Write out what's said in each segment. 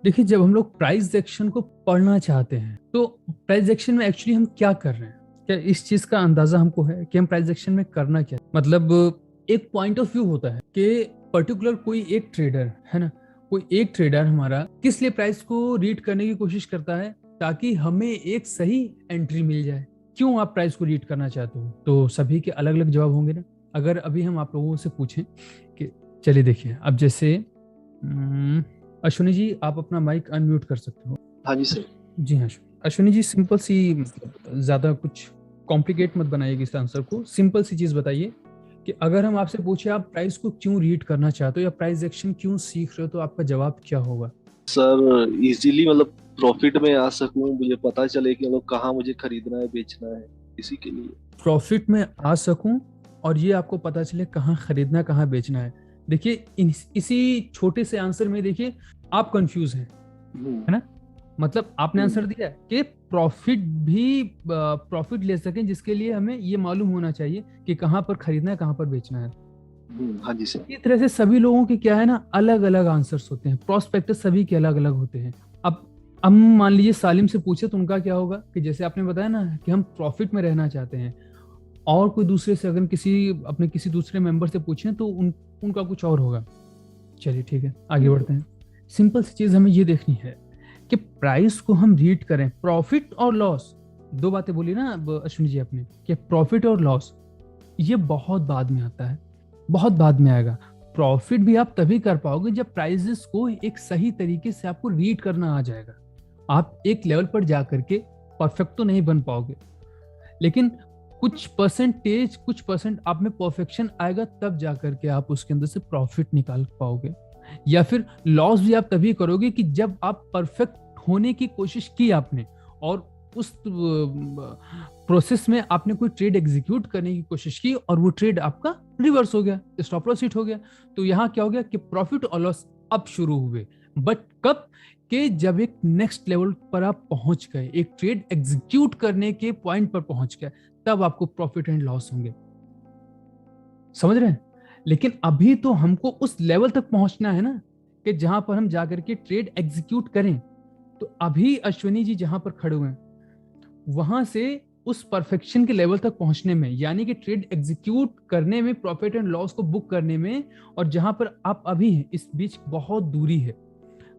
देखिए, जब हम लोग प्राइस एक्शन को पढ़ना चाहते हैं तो प्राइस एक्शन में एक्चुअली हम क्या कर रहे हैं, क्या इस चीज का अंदाजा हमको है कि हम प्राइस एक्शन में करना क्या, मतलब एक पॉइंट ऑफ व्यू होता है कि पर्टिकुलर कोई एक ट्रेडर है ना, कोई एक ट्रेडर हमारा किस लिए प्राइस को रीड करने की कोशिश करता है ताकि हमें एक सही एंट्री मिल जाए। क्यों आप प्राइस को रीड करना चाहते हो, तो सभी के अलग अलग जवाब होंगे ना। अगर अभी हम आप लोगों से पूछें कि चलिए देखिए, अब जैसे अश्विनी जी, आप अपना माइक अनम्यूट कर सकते हो। हाँ जी सर। जी हाँ अश्विनी जी, सिंपल सी, मतलब ज्यादा कुछ कॉम्प्लिकेट मत बनाइएगा इस आंसर को। सिंपल सी चीज बताइए कि अगर हम आपसे पूछे आप प्राइस को क्यों रीड करना चाहते हो या प्राइस एक्शन क्यों सीख रहे हो, तो आपका जवाब क्या होगा? सर इजीली मतलब प्रॉफिट में आ सकूं, मुझे पता चले कि मतलब कहाँ मुझे खरीदना है बेचना है, इसी के लिए। प्रॉफिट में आ सकूं और ये आपको पता चले कहाँ खरीदना कहाँ बेचना है। देखिए, इसी छोटे से आंसर में देखिए आप कंफ्यूज हैं, हम्म। है ना। मतलब आपने हम्म। आंसर दिया कि प्रॉफिट भी प्रॉफिट ले सकें, जिसके लिए हमें ये मालूम होना चाहिए कि कहाँ पर खरीदना है कहाँ पर बेचना है। हाँ जी सर। इस तरह से सभी लोगों के क्या है ना, अलग अलग आंसर्स होते हैं, प्रोस्पेक्टस सभी के अलग अलग होते हैं। अब हम मान लीजिए सालिम से पूछे तो उनका क्या होगा कि जैसे आपने बताया ना कि हम प्रॉफिट में रहना चाहते हैं, और कोई दूसरे से अगर किसी दूसरे मेंबर से पूछें तो उनका कुछ और होगा। चलिए ठीक है, आगे बढ़ते हैं। सिंपल सी चीज हमें ये देखनी है कि प्राइस को हम रीड करें, प्रॉफिट और लॉस, दो बातें बोली ना अब अश्विनी जी आपने, कि प्रॉफिट और लॉस ये बहुत बाद में आता है, बहुत बाद में आएगा। प्रॉफिट भी आप तभी कर पाओगे जब प्राइसेस को एक सही तरीके से आपको रीड करना आ जाएगा। आप एक लेवल पर जाकर के परफेक्ट तो नहीं बन पाओगे, लेकिन कुछ परसेंट आप में परफेक्शन आएगा, तब जाकर के आप उसके अंदर से प्रॉफिट निकाल पाओगे। या फिर लॉस भी आप तभी करोगे कि जब आप परफेक्ट होने की कोशिश की आपने, और उस प्रोसेस में आपने कोई ट्रेड एग्जीक्यूट करने की कोशिश की और वो ट्रेड आपका रिवर्स हो गया, स्टॉप लॉस हिट हो गया, तो यहाँ क्या हो गया कि प्रॉफिट और लॉस अब शुरू हुए। बट कब? कि जब एक नेक्स्ट लेवल पर आप पहुंच गए, एक ट्रेड एग्जीक्यूट करने के पॉइंट पर पहुंच गए, तब आपको प्रॉफिट एंड लॉस होंगे। समझ रहे हैं? लेकिन अभी तो हमको उस लेवल तक पहुंचना है ना, कि जहां पर हम जाकर के ट्रेड एग्जीक्यूट करें। तो अभी अश्विनी जी जहां पर खड़े हुए हैं, वहां से उस परफेक्शन के लेवल तक पहुंचने में, यानी कि ट्रेड एग्जीक्यूट करने में, प्रॉफिट एंड लॉस को बुक करने में, और जहां पर आप अभी हैं, इस बीच बहुत दूरी है।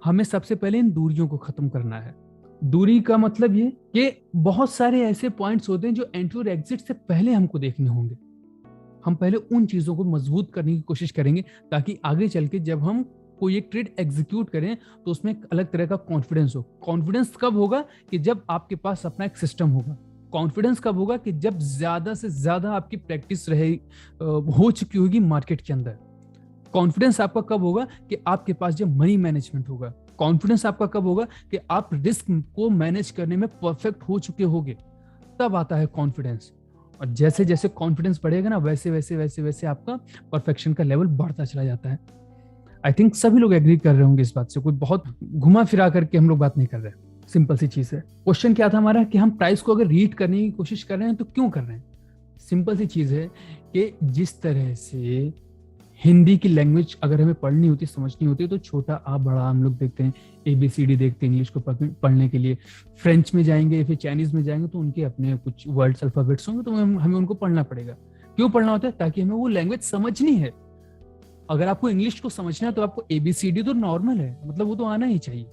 हमें सबसे पहले इन दूरियों को खत्म करना है। दूरी का मतलब ये कि बहुत सारे ऐसे पॉइंट्स होते हैं जो एंट्री और एग्जिट से पहले हमको देखने होंगे। हम पहले उन चीजों को मजबूत करने की कोशिश करेंगे, ताकि आगे चल के जब हम कोई एक ट्रेड एग्जीक्यूट करें तो उसमें एक अलग तरह का कॉन्फिडेंस हो। कॉन्फिडेंस कब होगा? कि जब आपके पास अपना एक सिस्टम होगा। कॉन्फिडेंस कब होगा? कि जब ज्यादा से ज्यादा आपकी प्रैक्टिस रहे हो चुकी होगी मार्केट के अंदर। कॉन्फिडेंस आपका कब होगा? कि आपके पास जब मनी मैनेजमेंट होगा। कॉन्फिडेंस आपका कब होगा? कि आप रिस्क को मैनेज करने में परफेक्ट हो चुके होगे, तब आता है कॉन्फिडेंस। और जैसे जैसे कॉन्फिडेंस बढ़ेगा ना, वैसे वैसे वैसे वैसे आपका परफेक्शन का लेवल बढ़ता चला जाता है। आई थिंक सभी लोग एग्री कर रहे होंगे इस बात से, कोई बहुत घुमा फिरा करके हम लोग बात नहीं कर रहे। सिंपल सी चीज है। क्वेश्चन क्या था हमारा? कि हम प्राइस को अगर रीड करने की कोशिश कर रहे हैं तो क्यों कर रहे हैं। सिंपल सी चीज है कि जिस तरह से हिंदी की लैंग्वेज अगर हमें पढ़नी होती, समझनी होती, तो छोटा आ बड़ा हम लोग देखते हैं, ABCD देखते हैं इंग्लिश को पढ़ने के लिए। फ्रेंच में जाएंगे, फिर चाइनीज में जाएंगे, तो उनके अपने कुछ वर्ड्स अल्फाबेट्स होंगे, तो हमें उनको पढ़ना पड़ेगा। क्यों पढ़ना होता है? ताकि हमें वो लैंग्वेज समझनी है। अगर आपको इंग्लिश को समझना है तो आपको ABCD तो नॉर्मल है, मतलब वो तो आना ही चाहिए।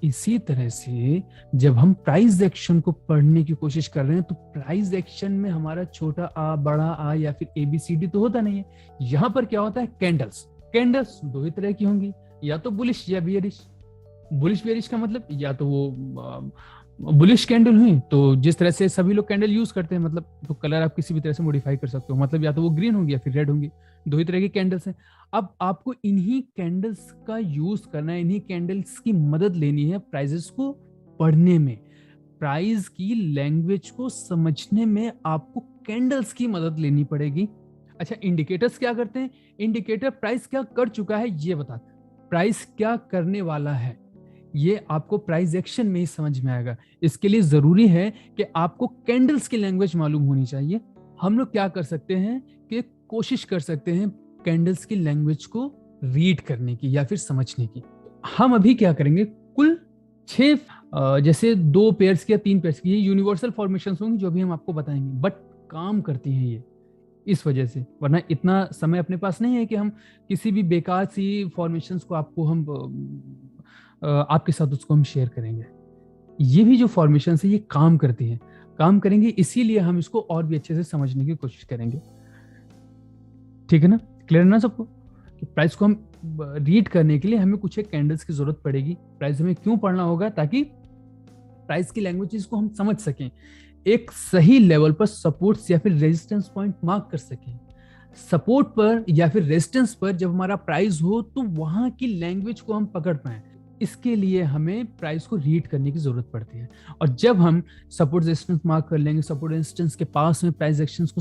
इसी तरह से जब हम प्राइस एक्शन को पढ़ने की कोशिश कर रहे हैं, तो प्राइस एक्शन में हमारा छोटा आ बड़ा आ या फिर ABCD तो होता नहीं है। यहां पर क्या होता है? कैंडल्स। कैंडल्स दो ही तरह की होंगी, या तो बुलिश या बियरिश। बुलिश बियरिश का मतलब या तो वो बुलिश कैंडल हुई, तो जिस तरह से सभी लोग कैंडल यूज करते हैं, मतलब तो कलर आप किसी भी तरह से मॉडिफाई कर सकते हो, मतलब या तो वो ग्रीन होंगी या फिर रेड होंगी। दो ही तरह की कैंडल्स हैं। अब आपको इन्हीं कैंडल्स का यूज करना है, इन्हीं कैंडल्स की मदद लेनी है प्राइजेस को पढ़ने में। प्राइस की लैंग्वेज को समझने में आपको कैंडल्स की मदद लेनी पड़ेगी। अच्छा, इंडिकेटर्स क्या करते हैं? इंडिकेटर प्राइस क्या कर चुका है ये बताते हैं, प्राइस क्या करने वाला है ये आपको प्राइस एक्शन में ही समझ में आएगा। इसके लिए जरूरी है कि आपको कैंडल्स की लैंग्वेज मालूम होनी चाहिए। हम लोग क्या कर सकते हैं कि कोशिश कर सकते हैं कैंडल्स की लैंग्वेज को रीड करने की या फिर समझने की। हम अभी क्या करेंगे, कुल 6 जैसे 2 पेयर्स की या 3 पेयर्स की, ये यूनिवर्सल फॉर्मेशंस होंगी जो भी हम आपको बताएंगे, बट काम करती हैं ये इस वजह से, वरना इतना समय अपने पास नहीं है कि हम किसी भी बेकार सी फॉर्मेशंस को आपको हम आपके साथ उसको हम शेयर करेंगे। ये भी जो फॉर्मेशंस है ये काम करती हैं, काम करेंगे, इसीलिए हम इसको और भी अच्छे से समझने की कोशिश करेंगे। ठीक है ना, क्लियर ना सबको? कि प्राइस को हम रीड करने के लिए हमें कुछ एक कैंडल्स की जरूरत पड़ेगी। प्राइस हमें क्यों पढ़ना होगा? ताकि प्राइस की लैंग्वेजेस को हम समझ सकें, एक सही लेवल पर सपोर्ट्स या फिर रेजिस्टेंस पॉइंट मार्क कर सकें। सपोर्ट पर या फिर रेजिस्टेंस पर जब हमारा प्राइस हो तो वहां की लैंग्वेज को हम पकड़ पाए, इसके लिए हमें प्राइस को रीड करने की जरूरत पड़ती है। और जब हम सपोर्ट रेजिस्टेंस मार्क कर लेंगे, सपोर्ट रेजिस्टेंस के पास में प्राइस एक्शंस को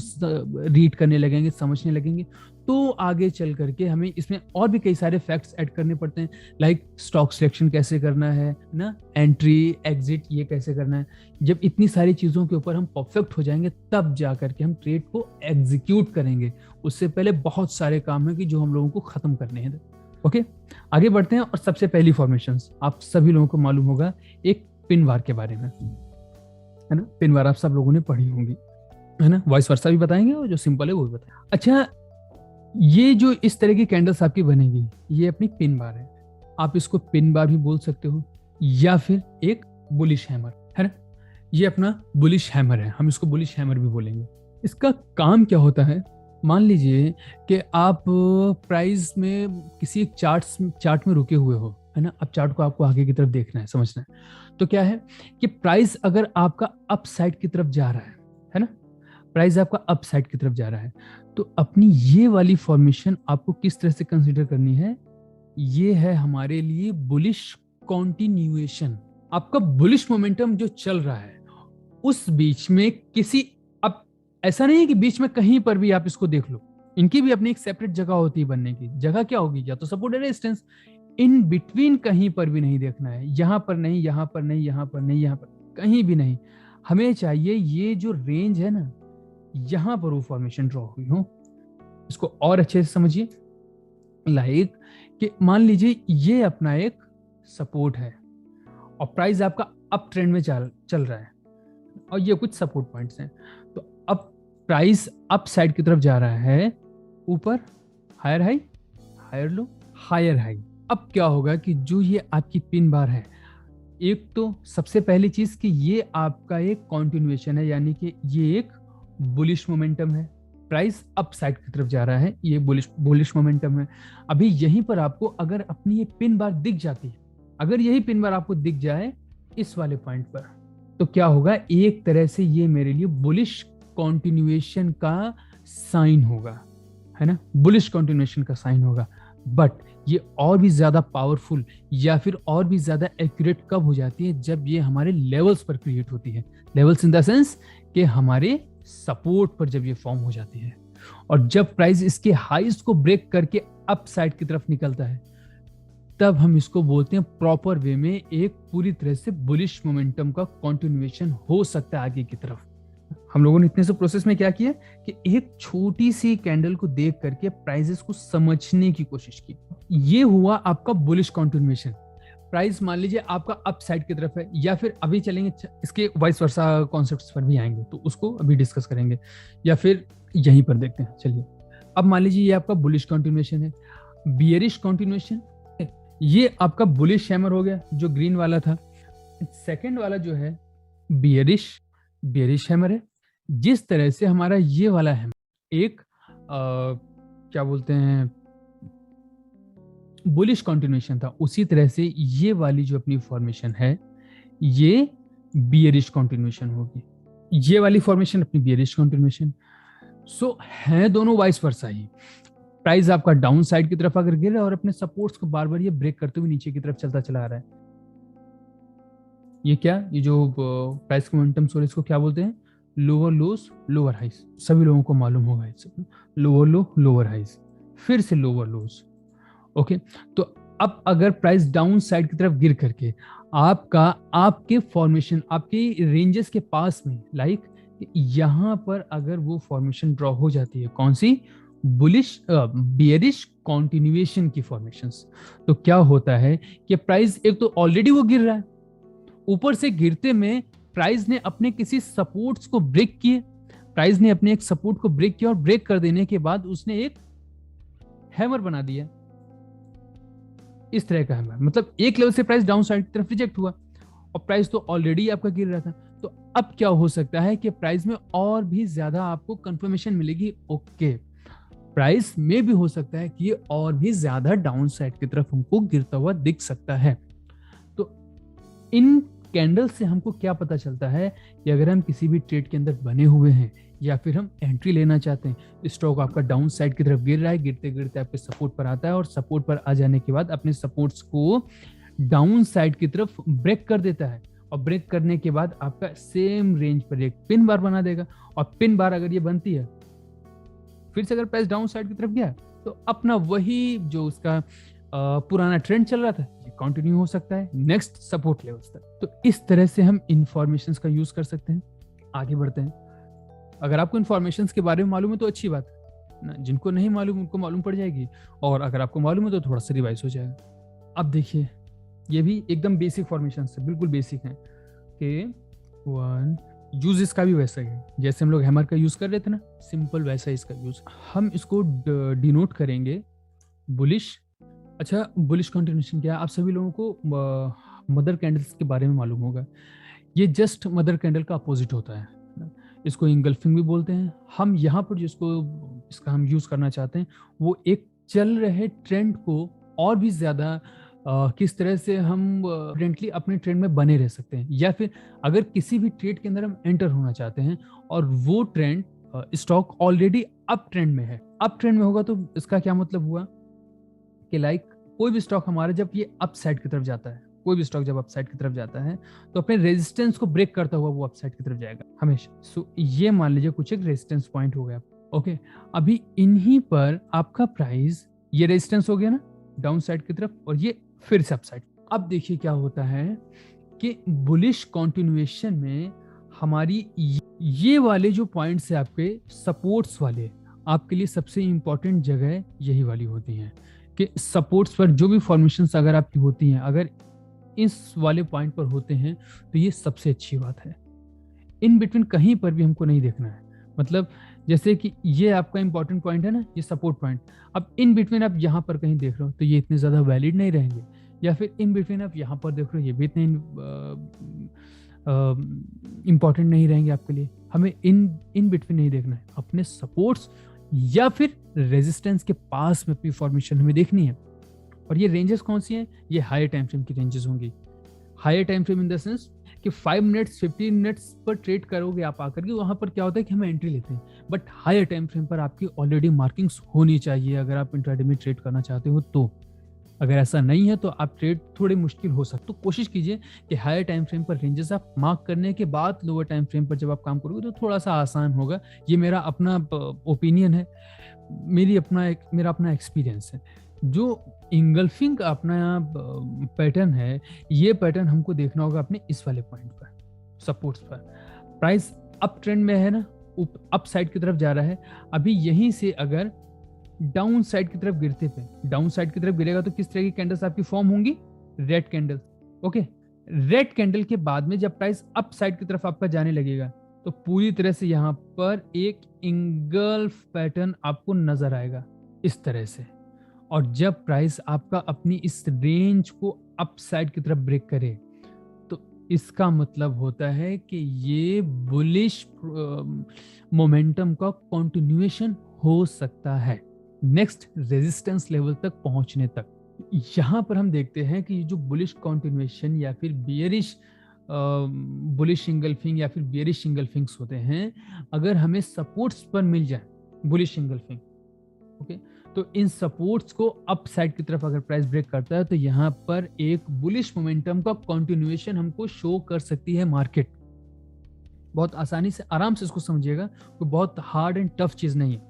रीड करने लगेंगे, समझने लगेंगे, तो आगे चल करके हमें इसमें और भी कई सारे फैक्ट्स ऐड करने पड़ते हैं, लाइक स्टॉक सिलेक्शन कैसे करना है ना, एंट्री एग्जिट ये कैसे करना है। जब इतनी सारी चीजों के ऊपर हम परफेक्ट हो जाएंगे तब जा करके हम ट्रेड को एग्जीक्यूट करेंगे। उससे पहले बहुत सारे काम है कि जो हम लोगों को खत्म करने हैं। ओके, आगे बढ़ते हैं। और सबसे पहली फॉर्मेशंस आप सभी लोगों को मालूम होगा, एक पिन वार के बारे में, है ना। पिन वार आप सब लोगों ने पढ़ी होंगी, है ना। वाइस वर्सा भी बताएंगे और जो सिंपल है वो भी बताएंगे। अच्छा, ये जो इस तरह की कैंडल्स आपकी बनेगी, ये अपनी पिन बार है। आप इसको पिन बार भी बोल सकते हो या फिर एक बुलिश हैमर, है ना। ये अपना बुलिश हैमर है, हम इसको बुलिश हैमर भी बोलेंगे। इसका काम क्या होता है, मान लीजिए कि आप प्राइस में किसी एक चार्ट में रुके हुए हो, है ना। अब चार्ट को आपको आगे की तरफ देखना है, समझना है। तो क्या है कि प्राइस अगर आपका अप साइड की तरफ जा रहा है ना, प्राइस आपका अप साइड की तरफ जा रहा है, तो अपनी ये वाली फॉर्मेशन आपको किस तरह से कंसीडर करनी है, ये है हमारे लिए बुलिश कॉन्टिन्यूएशन। आपका बुलिश मोमेंटम जो चल रहा है उस बीच में किसी, अब ऐसा नहीं है कि बीच में कहीं पर भी आप इसको देख लो, इनकी भी अपनी एक सेपरेट जगह होती है। बनने की जगह क्या होगी, या तो सपोर्ट या रेजिस्टेंस, इन बिटवीन कहीं पर भी नहीं देखना है, यहां पर नहीं, यहां पर नहीं, यहां पर नहीं, यहां पर कहीं भी नहीं। हमें चाहिए ये जो रेंज है ना, यहां पर वो फॉर्मेशन ड्रॉ हुई हो। इसको और अच्छे से समझिए, लाइक कि मान लीजिए ये अपना एक सपोर्ट है और प्राइस आपका अप ट्रेंड में चल रहा है और ये कुछ सपोर्ट पॉइंट्स हैं। तो अब प्राइस अप साइड की तरफ जा रहा है, ऊपर higher high, higher low, higher high. अब क्या होगा कि जो ये आपकी पिन बार है, एक तो सबसे पहली चीज कि ये आपका एक कॉन्टिन्यूएशन है, यानी कि ये एक बुलिश मोमेंटम है। प्राइस अप साइड की तरफ जा रहा है, ये बुलिश मोमेंटम है। अभी यहीं पर आपको अगर अपनी ये पिन बार दिख जाती है, अगर यही पिन बार आपको दिख जाए इस वाले पॉइंट पर, तो क्या होगा, एक तरह से ये मेरे लिए बुलिश कॉन्टिन्यूएशन का साइन होगा, है ना, बुलिश कॉन्टिन्यूएशन का साइन होगा। बट ये और भी ज्यादा पावरफुल या फिर और भी ज्यादा एक्यूरेट कब हो जाती है, जब ये हमारे लेवल्स पर क्रिएट होती है। लेवल्स इन द सेंस कि हमारे सपोर्ट पर जब ये फॉर्म हो जाती है, और जब प्राइस इसके हाईज को ब्रेक करके अप साइड की तरफ निकलता है, तब हम इसको बोलते हैं प्रॉपर वे में एक पूरी तरह से बुलिश मोमेंटम का कंटिन्यूएशन हो सकता है आगे की तरफ। हम लोगों ने इतने से प्रोसेस में क्या किया कि एक छोटी सी कैंडल को देख करके प्राइसेस को समझने की कोशिश की। ये हुआ आपका बुलिश कंटिन्यूएशन। प्राइस मान लीजिए आपका अप साइड की तरफ है, या फिर अभी चलेंगे इसके वाइस वर्सा कॉन्सेप्ट्स पर भी आएंगे, तो उसको अभी डिस्कस करेंगे, या फिर यहीं पर देखते हैं। चलिए, अब मान लीजिए ये आपका बुलिश कंटिन्यूएशन है। बियरिश कंटिन्यूएशन, ये आपका बुलिश हैमर हो गया जो ग्रीन वाला था। सेकंड वाला जो है बियरिश हैमर है। जिस तरह से हमारा ये वाला हैमर एक क्या बोलते हैं बुलिश कंटिन्यूएशन था, उसी तरह से ये वाली जो अपनी फॉर्मेशन है ये बियरिश कंटिन्यूएशन होगी। ये वाली फॉर्मेशन अपनी बियरिश कंटिन्यूएशन। सो है दोनों वाइस वर्सा ही। प्राइस आपका डाउन साइड की तरफ अगर गिर रहा है और अपने सपोर्ट्स को बार बार ये ब्रेक करते हुए नीचे की तरफ चलता चला आ रहा है, ये क्या, ये जो प्राइस का मोमेंटम सोर्स, इसको क्या बोलते हैं, लोअर लोस लोअर हाइज। सभी लोगों को मालूम होगा, लोअर लो लोअर हाइज, फिर से लोअर लोस। ओके, तो अब अगर प्राइस डाउन साइड की तरफ गिर करके आपके फॉर्मेशन आपके रेंजेस के पास में, लाइक यहां पर अगर वो फॉर्मेशन ड्रॉ हो जाती है, कौन सी, बुलिश बियरिश कंटिन्यूएशन की फॉर्मेशंस। तो क्या होता है कि प्राइस एक तो ऑलरेडी वो गिर रहा है, ऊपर से गिरते में प्राइस ने अपने किसी सपोर्ट्स को ब्रेक किए, प्राइस ने अपने एक सपोर्ट को ब्रेक किया और ब्रेक कर देने के बाद उसने एक हैमर बना दिया, इस तरह का हैमर। मतलब एक लेवल से प्राइस डाउन साइड की तरफ रिजेक्ट हुआ और प्राइस तो ऑलरेडी आपका गिर रहा था। तो अब क्या हो सकता है कि प्राइस में और भी ज्यादा आपको कंफर्मेशन मिलेगी, ओके प्राइस में भी हो सकता है कि ये और भी ज्यादा डाउन साइड की तरफ हमको गिरता हुआ दिख सकता है। तो इन कैंडल से हमको क्या पता चलता है कि अगर हम किसी भी ट्रेड के अंदर बने हुए हैं या फिर हम एंट्री लेना चाहते हैं, स्टॉक आपका डाउन साइड की तरफ गिर रहा है, गिरते गिरते आपके सपोर्ट पर आता है और सपोर्ट पर आ जाने के बाद अपने सपोर्ट्स को डाउन साइड की तरफ ब्रेक कर देता है और ब्रेक करने के बाद आपका सेम रेंज पर एक पिन बार बना देगा। और पिन बार अगर ये बनती है, फिर से अगर प्राइस डाउन साइड की तरफ गया तो अपना वही जो उसका पुराना ट्रेंड चल रहा था ये कंटिन्यू हो सकता है नेक्स्ट सपोर्ट लेवल्स तक। तो इस तरह से हम इंफॉर्मेशंस का यूज कर सकते हैं। आगे बढ़ते हैं। अगर आपको इंफॉर्मेशंस के बारे में मालूम है तो अच्छी बात है ना, जिनको नहीं मालूम उनको मालूम पड़ जाएगी, और अगर आपको मालूम है तो थोड़ा सा रिवाइज हो जाएगा। अब देखिए ये भी एकदम बेसिक फॉर्मेशन है, बिल्कुल बेसिक है कि वन यूज इसका भी वैसा ही है जैसे हम लोग हैमर का यूज कर रहे थे ना, सिंपल वैसा ही इसका यूज। हम इसको डिनोट करेंगे बुलिश। अच्छा बुलिश कंटिन्यूएशन क्या है, आप सभी लोगों को मदर कैंडल्स के बारे में मालूम होगा। ये जस्ट मदर कैंडल का अपोजिट होता है, इसको इंगल्फिंग भी बोलते हैं। हम यहाँ पर जिसको इसका हम यूज करना चाहते हैं वो एक चल रहे ट्रेंड को और भी ज्यादा किस तरह से हम कॉन्फिडेंटली अपने ट्रेंड में बने रह सकते हैं, या फिर अगर किसी भी ट्रेड के अंदर हम एंटर होना चाहते हैं और वो trend stock already up trend में है। अप ट्रेंड में होगा तो इसका क्या मतलब हुआ कि लाइक कोई भी स्टॉक हमारा जब ये अप साइड की तरफ जाता है, कोई भी स्टॉक जब अप साइड की तरफ जाता है तो अपने रेजिस्टेंस को ब्रेक करता हुआ वो अप साइड की तरफ जाएगा हमेशा। सो ये मान लीजिए कुछ एक रेजिस्टेंस पॉइंट हो गया, ओके। अभी इन्हीं पर आपका प्राइस, ये रेजिस्टेंस हो गया ना डाउन साइड की तरफ और ये फिर से अप साइड। अब देखिए क्या होता है कि बुलिश कंटिन्यूएशन में हमारी ये वाले जो पॉइंट्स है आपके सपोर्ट्स वाले, आपके लिए सबसे इंपॉर्टेंट जगह यही वाली होती हैं कि सपोर्ट्स पर जो भी फॉर्मेशंस अगर आपकी होती हैं, अगर इस वाले पॉइंट पर होते हैं तो ये सबसे अच्छी बात है। इन बिटवीन कहीं पर भी हमको नहीं देखना है। मतलब जैसे कि ये आपका इंपॉर्टेंट पॉइंट है ना, ये सपोर्ट पॉइंट, अब इन बिटवीन आप यहाँ पर कहीं देख रहे हो तो ये इतने ज्यादा वैलिड नहीं रहेंगे, या फिर इन बिटवीन आप यहाँ पर देख रहे हो ये भी इतने इंपॉर्टेंट नहीं रहेंगे आपके लिए। हमें इन बिटवीन नहीं देखना है, अपने सपोर्ट्स या फिर रेजिस्टेंस के पास में अपनी फॉर्मेशन हमें देखनी है। और ये रेंजेस कौन सी हैं, ये हायर टाइम फ्रेम की रेंजेस होंगी। Higher time frame in the sense कि 5 मिनट्स 15 मिनट्स पर ट्रेड करोगे आप आकर के, वहां पर क्या होता है कि हम एंट्री लेते हैं, बट हायर टाइम फ्रेम पर आपकी ऑलरेडी मार्किंग्स होनी चाहिए अगर आप इंट्राडे में ट्रेड करना चाहते हो तो। अगर ऐसा नहीं है तो आप ट्रेड थोड़े मुश्किल हो सकते। तो कोशिश कीजिए कि हायर टाइम फ्रेम पर रेंजेस आप मार्क करने के बाद लोअर टाइम फ्रेम पर जब आप काम करोगे तो थोड़ा सा आसान होगा। ये मेरा अपना ओपिनियन है, मेरा अपना एक्सपीरियंस है। जो इंगल्फिंग का अपना पैटर्न है, ये पैटर्न हमको देखना होगा अपने इस वाले पॉइंट पर, सपोर्ट्स पर। प्राइस अप ट्रेंड में है ना, अप साइड की तरफ जा रहा है, अभी यहीं से अगर डाउन साइड की तरफ गिरते पे डाउन साइड की तरफ गिरेगा तो किस तरह की कैंडल्स आपकी फॉर्म होंगी, red candle, okay. Red candle के बाद में जब प्राइस अप साइड की तरफ आपका जाने लगेगा तो पूरी तरह से यहाँ पर एक इंगल्फ पैटर्न आपको नजर आएगा इस तरह से। और जब प्राइस आपका अपनी इस रेंज को अप साइड की तरफ ब्रेक करे तो इसका मतलब होता है कि ये बुलिश मोमेंटम का कंटिन्यूएशन हो सकता है नेक्स्ट रेजिस्टेंस लेवल तक पहुंचने तक। यहां पर हम देखते हैं कि जो बुलिश कंटिन्यूएशन या फिर बियरिश बुलिश इंगल्फिंग या फिर बियरिश इंगल्फिंग्स होते हैं, अगर हमें सपोर्ट्स पर मिल जाए बुलिश इंगल्फिंग, ओके, तो इन सपोर्ट्स को अप साइड की तरफ अगर प्राइस ब्रेक करता है तो यहाँ पर एक बुलिश मोमेंटम का कंटिन्यूएशन हमको शो कर सकती है मार्केट। बहुत आसानी से आराम से इसको समझिएगा, कोई बहुत हार्ड एंड टफ चीज नहीं है,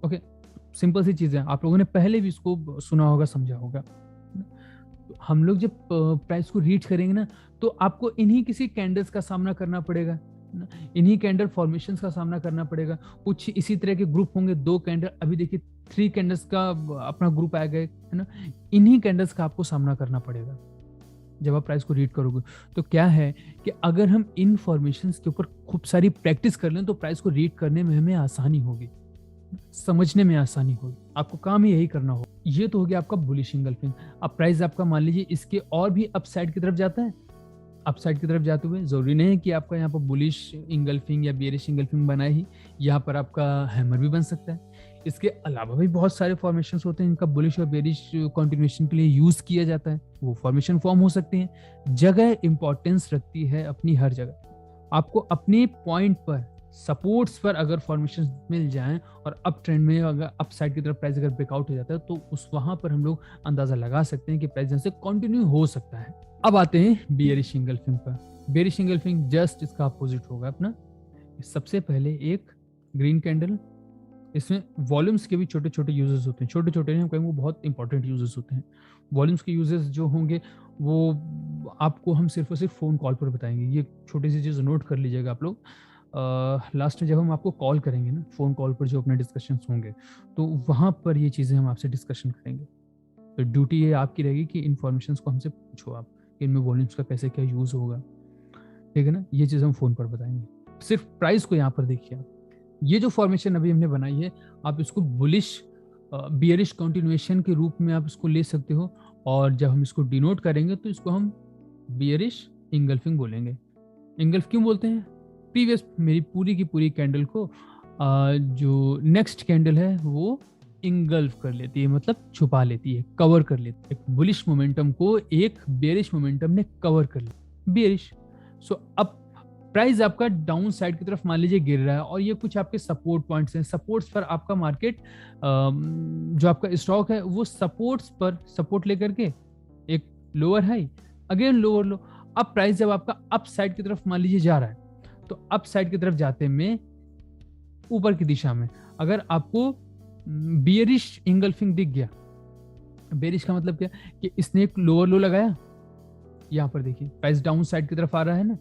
ओके। सिंपल सी चीज है, आप लोगों ने पहले भी इसको सुना होगा, समझा होगा। हम लोग जब प्राइस को रीच करेंगे ना तो आपको इन्हीं किसी कैंडल्स का सामना करना पड़ेगा ना, इन्हीं कैंडल फॉर्मेशंस का सामना करना पड़ेगा। कुछ इसी तरह के ग्रुप होंगे, 2 कैंडल, अभी देखिए 3 कैंडल्स का अपना ग्रुप आ गए, है ना। इन्हीं कैंडल्स का आपको सामना करना पड़ेगा जब आप प्राइस को रीड करोगे। तो क्या है कि अगर हम इन फॉर्मेशंस के ऊपर खूब सारी प्रैक्टिस कर लें तो प्राइस को रीड करने में हमें आसानी होगी, समझने में आसानी होगी, आपको काम ही यही करना हो। ये तो हो गया आपका बुलिश इंगल्फिंग। अब प्राइस आपका मान लीजिए इसके और भी अपसाइड की तरफ जाता है, अपसाइड की तरफ जाते हुए जरूरी नहीं है कि आपका यहाँ पर बुलिश इंगल्फिंग या बियरिश इंगल्फिंग बनाए ही, यहाँ पर आपका हैमर भी बन सकता है। इसके अलावा भी बहुत सारे फॉर्मेशंस होते हैं इनका बुलिश और बेरिश कंटिन्यूएशन के लिए यूज किया जाता है, वो फॉर्मेशन फॉर्म हो सकते हैं। जगह इंपॉर्टेंस रखती है अपनी हर जगह। आपको अपने पॉइंट पर, सपोर्ट्स पर अगर फॉर्मेशन मिल जाएं और अप ट्रेंड में अगर अप साइड की तरफ प्राइस अगर ब्रेकआउट हो जाता है तो उस वहां पर हम लोग अंदाजा लगा सकते हैं कि प्राइस यहाँ से कंटिन्यू हो सकता है। अब आते हैं बियरिश इंगल्फिंग पर। बियरिश इंगल्फिंग जस्ट इसका अपोजिट होगा अपना। सबसे पहले एक ग्रीन कैंडल, इसमें वॉल्यूम्स के भी छोटे छोटे यूजेस होते हैं, छोटे छोटे नहीं कहेंगे, वो बहुत इंपॉर्टेंट यूजेस होते हैं। वॉल्यूम्स के यूजेस जो होंगे वो आपको हम सिर्फ और सिर्फ फ़ोन कॉल पर बताएंगे। ये छोटी सी चीज़ नोट कर लीजिएगा आप लोग। लास्ट में जब हम आपको कॉल करेंगे ना, फ़ोन कॉल पर जो अपने डिस्कशंस होंगे तो वहाँ पर ये चीज़ें हम आपसे डिस्कशन करेंगे। तो ड्यूटी ये आपकी रहेगी कि इन्फॉर्मेशंस को हमसे पूछो आप, इनमें वॉल्यूम्स का कैसे क्या यूज़ होगा, ठीक है ना। ये चीज़ हम फ़ोन पर बताएंगे। सिर्फ प्राइस को यहाँ पर देखिए आप, ये जो फॉर्मेशन अभी हमने बनाई है आप इसको बुलिश बियरिश कंटिन्यूएशन के रूप में आप इसको ले सकते हो। और जब हम इसको डिनोट करेंगे तो इसको हम बियरिश इंगल्फिंग बोलेंगे। इंगल्फ क्यों बोलते हैं? प्रीवियस मेरी पूरी की पूरी कैंडल को जो नेक्स्ट कैंडल है वो इंगल्फ कर लेती है, मतलब छुपा लेती है, कवर कर लेती है। एक बुलिश मोमेंटम को एक बेरिश मोमेंटम ने कवर कर लिया, बेरिश। सो अब प्राइस आपका डाउन साइड की तरफ मान लीजिए गिर रहा है और ये कुछ आपके सपोर्ट पॉइंट्स हैं। सपोर्ट्स पर आपका मार्केट जो आपका स्टॉक है वो सपोर्ट्स पर सपोर्ट लेकर के एक लोअर हाई, अगेन लोअर लो। अब प्राइस जब आपका अप साइड की तरफ मान लीजिए जा रहा है तो अप साइड की तरफ जाते में ऊपर की दिशा में अगर आपको बियरिश इंगल्फिंग दिख गया, बेरिश का मतलब क्या कि इसने एक लोअर लो लगाया, यहाँ पर देखिए प्राइस डाउन साइड की तरफ आ रहा है ना।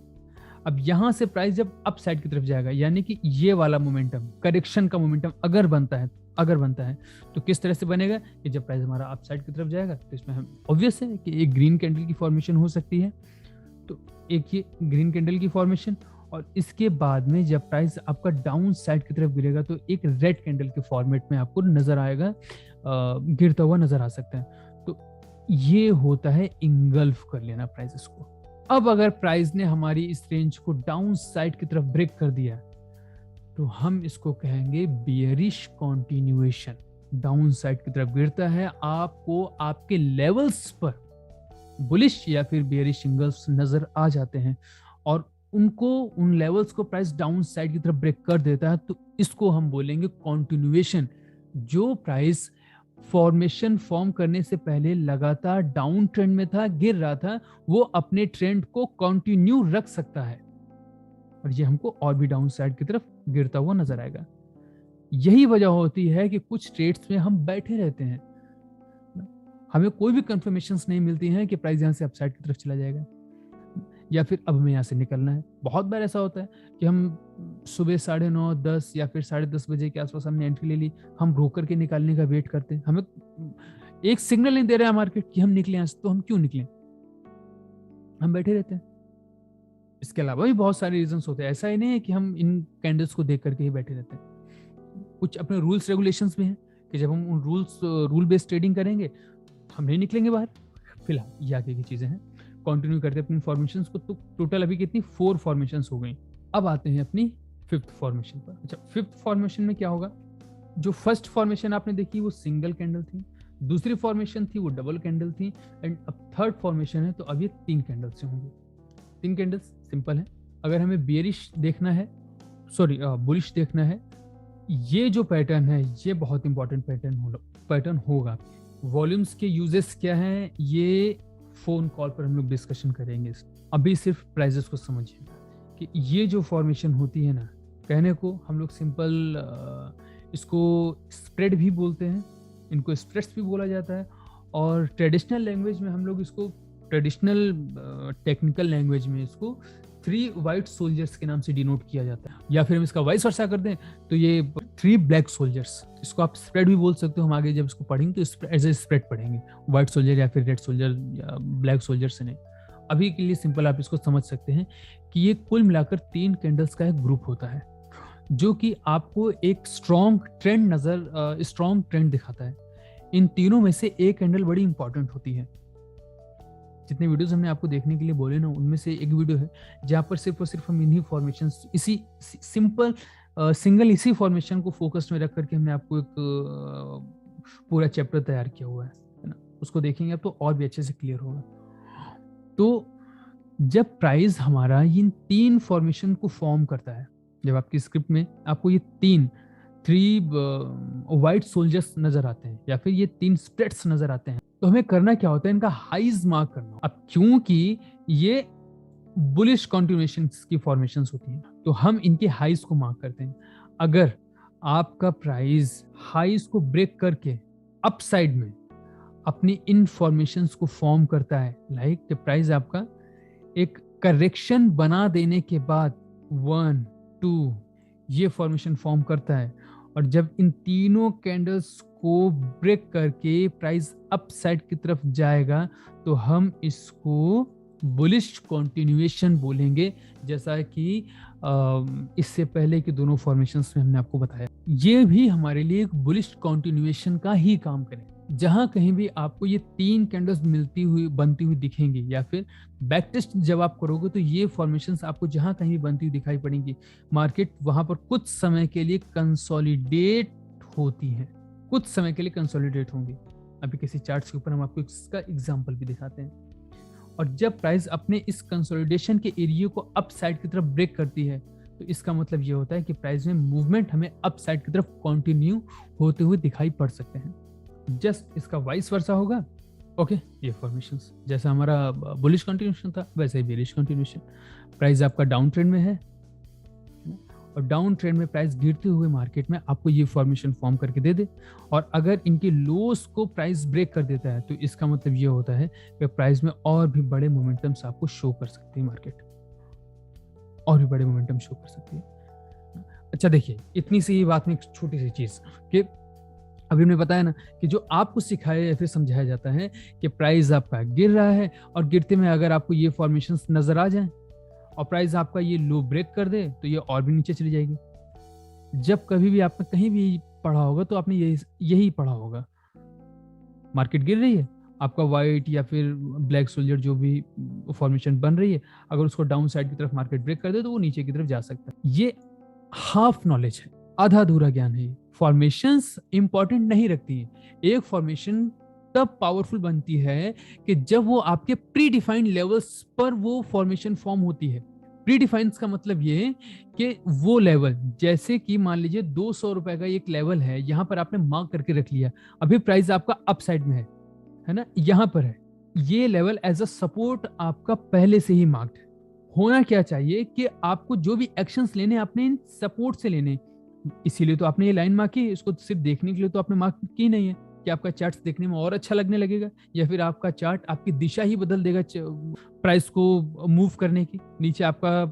अब यहां से प्राइस जब अप साइड की तरफ जाएगा यानी कि ये वाला मोमेंटम, करेक्शन का मोमेंटम अगर बनता है तो किस तरह से बनेगा कि जब प्राइस हमारा अप साइड की तरफ जाएगा तो इसमें हम ऑब्वियस है कि एक ग्रीन कैंडल की फॉर्मेशन हो सकती है। तो एक ये ग्रीन कैंडल की फॉर्मेशन, और इसके बाद में जब प्राइस आपका डाउन साइड की तरफ गिरेगा तो एक रेड कैंडल के फॉर्मेट में आपको नजर आएगा, गिरता हुआ नजर आ सकता है। तो ये होता है इंगल्फ कर लेना प्राइसेस को। अब अगर प्राइस ने हमारी इस रेंज को डाउन साइड की तरफ ब्रेक कर दिया तो हम इसको कहेंगे बियरिश कंटिन्यूएशन। डाउन साइड की तरफ गिरता है, आपको आपके लेवल्स पर बुलिश या फिर बियरिश सिग्नल्स नजर आ जाते हैं और उन लेवल्स को प्राइस डाउन साइड की तरफ ब्रेक कर देता है तो इसको हम बोलेंगे कंटिन्यूएशन। जो प्राइस फॉर्मेशन फॉर्म करने से पहले लगातार डाउन ट्रेंड में था, गिर रहा था, वो अपने ट्रेंड को कंटिन्यू रख सकता है और ये हमको और भी डाउन साइड की तरफ गिरता हुआ नजर आएगा। यही वजह होती है कि कुछ ट्रेड्स में हम बैठे रहते हैं, हमें कोई भी कंफर्मेशंस नहीं मिलती हैं कि प्राइस यहां से अपसाइड की तरफ चला जाएगा या फिर अब हमें यहाँ से निकलना है। बहुत बार ऐसा होता है कि हम सुबह 9:30, 10 या फिर 10:30 बजे के आसपास हमने एंट्री ले ली, हम ब्रोकर के निकालने का वेट करते हैं, हमें एक सिग्नल नहीं दे रहा है मार्केट कि हम निकले यहाँ से, तो हम क्यों निकले, हम बैठे रहते हैं। इसके अलावा भी बहुत सारे रीजंस होते हैं, ऐसा ही नहीं है कि हम इन कैंडल्स को देख करके ही बैठे रहते हैं। कुछ अपने रूल्स रेगुलेशंस भी हैं कि जब हम उन रूल बेस्ड ट्रेडिंग करेंगे हम नहीं निकलेंगे बाहर। फिलहाल ये आगे की चीजें हैं, कंटिन्यू करते हैं अपनी फॉर्मेशंस को। तो टोटल अभी कितनी 4 फॉर्मेशंस हो गई। अब आते हैं अपनी 5th फॉर्मेशन पर। अच्छा, 5th फॉर्मेशन में क्या होगा? जो फर्स्ट फॉर्मेशन आपने देखी वो सिंगल कैंडल थी, दूसरी फॉर्मेशन थी वो डबल कैंडल थी, एंड अब 3rd फॉर्मेशन है तो अब ये 3 कैंडल से होंगे। 3 कैंडल्स सिंपल है। अगर हमें बियरिश देखना है, सॉरी बुलिश देखना है, ये जो पैटर्न है ये बहुत इंपॉर्टेंट पैटर्न होगा। वॉल्यूम्स के यूजेस क्या हैं ये फोन कॉल पर हम लोग डिस्कशन करेंगे। अभी सिर्फ प्राइजेस को समझिए कि ये जो फॉर्मेशन होती है ना, कहने को हम लोग सिंपल इसको स्प्रेड भी बोलते हैं, इनको स्प्रेड्स भी बोला जाता है, और ट्रेडिशनल लैंग्वेज में हम लोग इसको, ट्रेडिशनल टेक्निकल लैंग्वेज में इसको 3 व्हाइट सोल्जर्स के नाम से डिनोट किया जाता है, या फिर हम इसका वाइस वर्सा कर दें तो ये 3 ब्लैक सोल्जर्स, इसको आप स्प्रेड भी बोल सकते हो। हम आगे जब इसको पढ़ेंगे तो एज ए स्प्रेड पढ़ेंगे, व्हाइट सोल्जर या फिर रेड सोल्जर या ब्लैक सोल्जर से नहीं। अभी के लिए सिंपल आप इसको समझ सकते हैं कि ये कुल मिलाकर 3 कैंडल्स का एक ग्रुप होता है जो कि आपको एक स्ट्रॉन्ग ट्रेंड दिखाता है। इन तीनों में से एक कैंडल बड़ी इंपॉर्टेंट होती है। जितने वीडियोस हमने आपको देखने के लिए बोले ना, उनमें से एक वीडियो है जहाँ पर सिर्फ और सिर्फ हम इन्हीं फॉर्मेशन, इसी सिंपल सिंगल इसी फॉर्मेशन को फोकस में रख करके हमने आपको एक पूरा चैप्टर तैयार किया हुआ है ना। उसको देखेंगे आप तो और भी अच्छे से क्लियर होगा। तो जब प्राइस हमारा इन 3 फॉर्मेशन को फॉर्म करता है, जब आपकी स्क्रिप्ट में आपको ये 3 व्हाइट सोल्जर्स नजर आते हैं या फिर ये 3 स्प्रेड्स नजर आते हैं, तो हमें करना क्या होता है, इनका हाइज मार्क करना। अब क्योंकि ये बुलिश कंटिन्यूएशंस की फॉर्मेशंस होती हैं, तो हम इनके हाइज को मार्क करते हैं। अगर आपका प्राइस हाइज को ब्रेक करके अप साइड में अपनी इन फॉर्मेशंस को फॉर्म करता है, लाइक जब प्राइस आपका एक करेक्शन बना देने के बाद 1, 2 ये फॉर्मेशन फॉर्म करता है, और जब इन तीनों कैंडल्स को ब्रेक करके प्राइस अप साइड की तरफ जाएगा तो हम इसको बुलिश कंटिन्यूएशन बोलेंगे, जैसा कि इससे पहले के दोनों फॉर्मेशंस में हमने आपको बताया। ये भी हमारे लिए एक बुलिश कंटिन्यूएशन का ही काम करें। जहां कहीं भी आपको ये 3 कैंडल्स बनती हुई दिखेंगी, या फिर बैक टेस्ट जब आप करोगे तो ये फॉर्मेशंस आपको जहां कहीं भी बनती हुई दिखाई पड़ेंगी, मार्केट वहां पर कुछ समय के लिए कंसोलिडेट होती है, कुछ समय के लिए कंसोलिडेट होंगी। अभी किसी चार्ट्स के ऊपर हम आपको इसका एग्जांपल भी दिखाते हैं। और जब प्राइस अपने इस कंसोलिडेशन के एरिया को अप साइड की तरफ ब्रेक करती है, तो इसका मतलब ये होता है कि प्राइस में मूवमेंट हमें अप साइड की तरफ कंटिन्यू होते हुए दिखाई पड़ सकते हैं। जस्ट इसका वाइस वर्सा होगा। ओके, ये फॉर्मेशंस जैसा हमारा बुलिश कंटिन्यूएशन था वैसे ही बेरिश कंटिन्यूएशन। प्राइस आपका डाउन ट्रेंड में है और डाउन ट्रेंड में प्राइस गिरते हुए मार्केट में आपको ये फॉर्मेशन फॉर्म करके दे दे, और अगर इनके लोस को प्राइस ब्रेक कर देता है तो इसका मतलब ये होता है कि प्राइस में और भी बड़े मोमेंटम्स आपको शो कर सकती है, मार्केट और भी बड़े मोमेंटम शो कर सकती है। अच्छा देखिए, इतनी सी बात में एक छोटी सी चीज कि अभी हमने बताया ना कि जो आपको सिखाया या फिर समझाया जाता है कि प्राइस आपका गिर रहा है और गिरते में अगर आपको ये फॉर्मेशंस नजर आ जाए और प्राइस आपका ये लो ब्रेक कर दे तो ये और भी नीचे चली जाएगी। जब कभी भी आपने कहीं भी पढ़ा होगा तो आपने यही पढ़ा होगा, मार्केट गिर रही है, आपका व्हाइट या फिर ब्लैक सोल्जर जो भी फॉर्मेशन बन रही है, अगर उसको डाउन साइड की तरफ मार्केट ब्रेक कर दे तो वो नीचे की तरफ जा सकता है। ये हाफ नॉलेज है, आधा अधूरा ज्ञान है। फॉर्मेशंस इंपॉर्टेंट नहीं रखती है। एक फॉर्मेशन तब पावरफुल बनती है कि जब वो आपके प्री डिफाइंड लेवल्स पर वो फॉर्मेशन फॉर्म होती है। प्री डिफाइंड का मतलब ये है कि वो लेवल, जैसे कि मान लीजिए 200 रुपए का एक लेवल है, यहां पर आपने मार्क करके रख लिया, अभी प्राइस आपका अप साइड में है ना, यहां पर है, ये लेवल एज अ सपोर्ट आपका पहले से ही मार्क्ड है। होना क्या चाहिए कि आपको जो भी एक्शंस लेने आपने इन सपोर्ट से लेने, इसीलिए तो आपने ये लाइन मार्क की, इसको सिर्फ देखने के लिए तो आपने मार्क की नहीं है कि आपका चार्ट देखने में और अच्छा लगने लगेगा, या फिर आपका चार्ट आपकी दिशा ही बदल देगा प्राइस को मूव करने की। नीचे आपका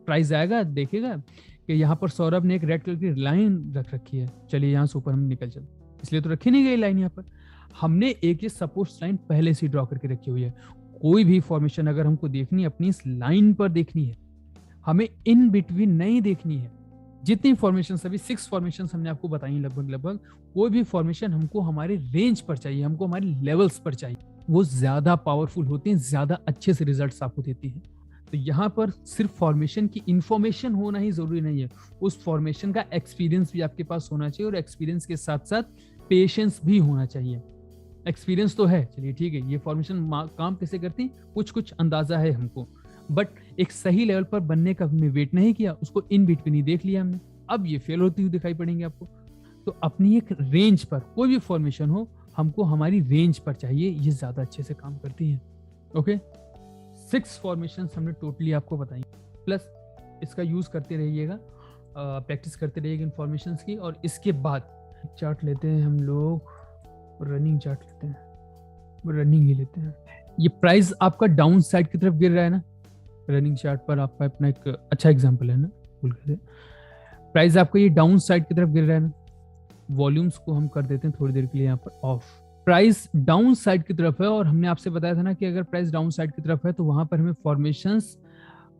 प्राइस आएगा, देखेगा कि यहाँ पर सौरभ ने एक रेड कलर की लाइन रख रखी है, चलिए यहाँ से ऊपर हम निकल चलते, इसलिए तो रखी नहीं गई लाइन। यहाँ पर हमने एक ये सपोर्ट लाइन पहले से ड्रॉ करके रखी हुई है। कोई भी फॉर्मेशन अगर हमको देखनी है अपनी इस लाइन पर देखनी है, हमें इन बिटवीन नहीं देखनी है। जितनी फॉर्मेशन, अभी 6 फॉर्मेशन हमने आपको बताई लगभग, कोई भी फॉर्मेशन हमको हमारे रेंज पर चाहिए, हमको हमारे लेवल्स पर चाहिए, वो ज्यादा पावरफुल होते हैं, ज्यादा अच्छे से रिजल्ट्स आपको देती है। तो यहाँ पर सिर्फ फॉर्मेशन की इंफॉर्मेशन होना ही जरूरी नहीं है, उस फॉर्मेशन का एक्सपीरियंस भी आपके पास होना चाहिए, और एक्सपीरियंस के साथ साथ पेशेंस भी होना चाहिए। एक्सपीरियंस तो है, चलिए ठीक है, ये फॉर्मेशन काम कैसे करती कुछ अंदाजा है हमको, बट एक सही लेवल पर बनने का हमने वेट नहीं किया, उसको इन बिटवीन ही देख लिया हमने, अब ये फेल होती हुई दिखाई पड़ेंगे आपको। तो अपनी एक रेंज पर कोई भी फॉर्मेशन हो, हमको हमारी रेंज पर चाहिए, ये ज्यादा अच्छे से काम करती है। ओके, 6 फॉर्मेशन हमने टोटली आपको बताई, प्लस इसका यूज करते रहिएगा, प्रैक्टिस करते रहिएगा इन फॉर्मेशंस की। और इसके बाद चार्ट लेते हैं हम लोग, रनिंग चार्ट लेते हैं, रनिंग ही लेते हैं। ये प्राइस आपका डाउन साइड की तरफ गिर रहा है ना, रनिंग चार्ट पर आपका अपना एक अच्छा एग्जांपल है ना, भूल गए थे। प्राइस आपका ये डाउन साइड की तरफ गिर रहा है ना, वॉल्यूम्स को हम कर देते हैं थोड़ी देर के लिए यहाँ पर ऑफ। प्राइस डाउन साइड की तरफ है और हमने आपसे बताया था ना कि अगर प्राइस डाउन साइड की तरफ है तो वहां पर हमें फॉर्मेशंस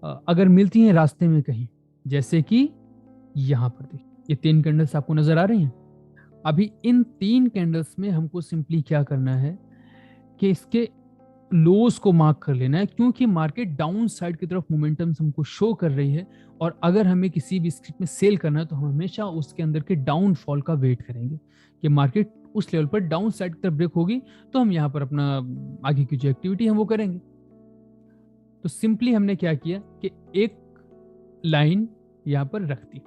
अगर मिलती हैं रास्ते में कहीं, जैसे कि यहाँ पर देखिए ये 3 कैंडल्स आपको नजर आ रही हैं। अभी इन 3 कैंडल्स में हमको सिंपली क्या करना है कि इसके लोस को मार्क कर लेना है, क्योंकि मार्केट डाउन साइड की तरफ मोमेंटम हमको शो कर रही है और अगर हमें किसी भी स्क्रिप्ट में सेल करना है तो हम हमेशा उसके अंदर के डाउनफॉल का वेट करेंगे कि मार्केट उस लेवल पर डाउन साइड की तरफ ब्रेक होगी तो हम यहाँ पर अपना आगे की जो एक्टिविटी है वो करेंगे। तो सिंपली हमने क्या किया कि एक लाइन यहाँ पर रख दी।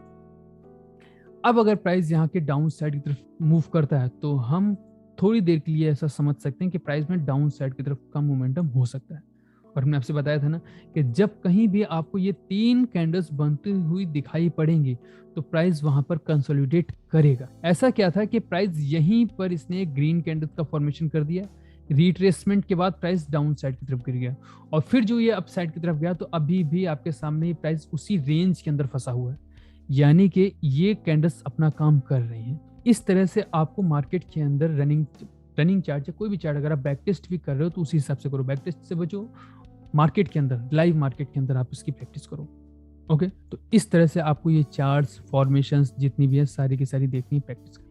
अब अगर प्राइस यहाँ के डाउन साइड की तरफ मूव करता है तो हम थोड़ी देर के लिए ऐसा समझ सकते हैं कि प्राइस में डाउन साइड की तरफ का मोमेंटम हो सकता है। और हमने आपसे बताया था ना कि जब कहीं भी आपको ये 3 कैंडल्स बनती हुई दिखाई पड़ेंगी तो प्राइस वहां पर कंसोलिडेट करेगा। ऐसा क्या था कि प्राइस यहीं पर इसने एक ग्रीन कैंडल का फॉर्मेशन कर दिया, रिट्रेसमेंट के बाद प्राइस डाउन साइड की तरफ गिर गया और फिर जो ये अप साइड की तरफ गया तो अभी भी आपके सामने ही प्राइस उसी रेंज के अंदर फंसा हुआ है, यानी कि ये कैंडल्स अपना काम कर रही हैं। इस तरह से आपको मार्केट के अंदर रनिंग चार्ट या कोई भी चार्ट अगर आप बैक टेस्ट भी कर रहे हो तो उसी हिसाब से करो, बैक टेस्ट से बचो, मार्केट के अंदर लाइव मार्केट के अंदर आप इसकी प्रैक्टिस करो। ओके, तो इस तरह से आपको ये चार्ट्स फॉर्मेशंस जितनी भी है सारी की सारी देखनी, प्रैक्टिस करनी।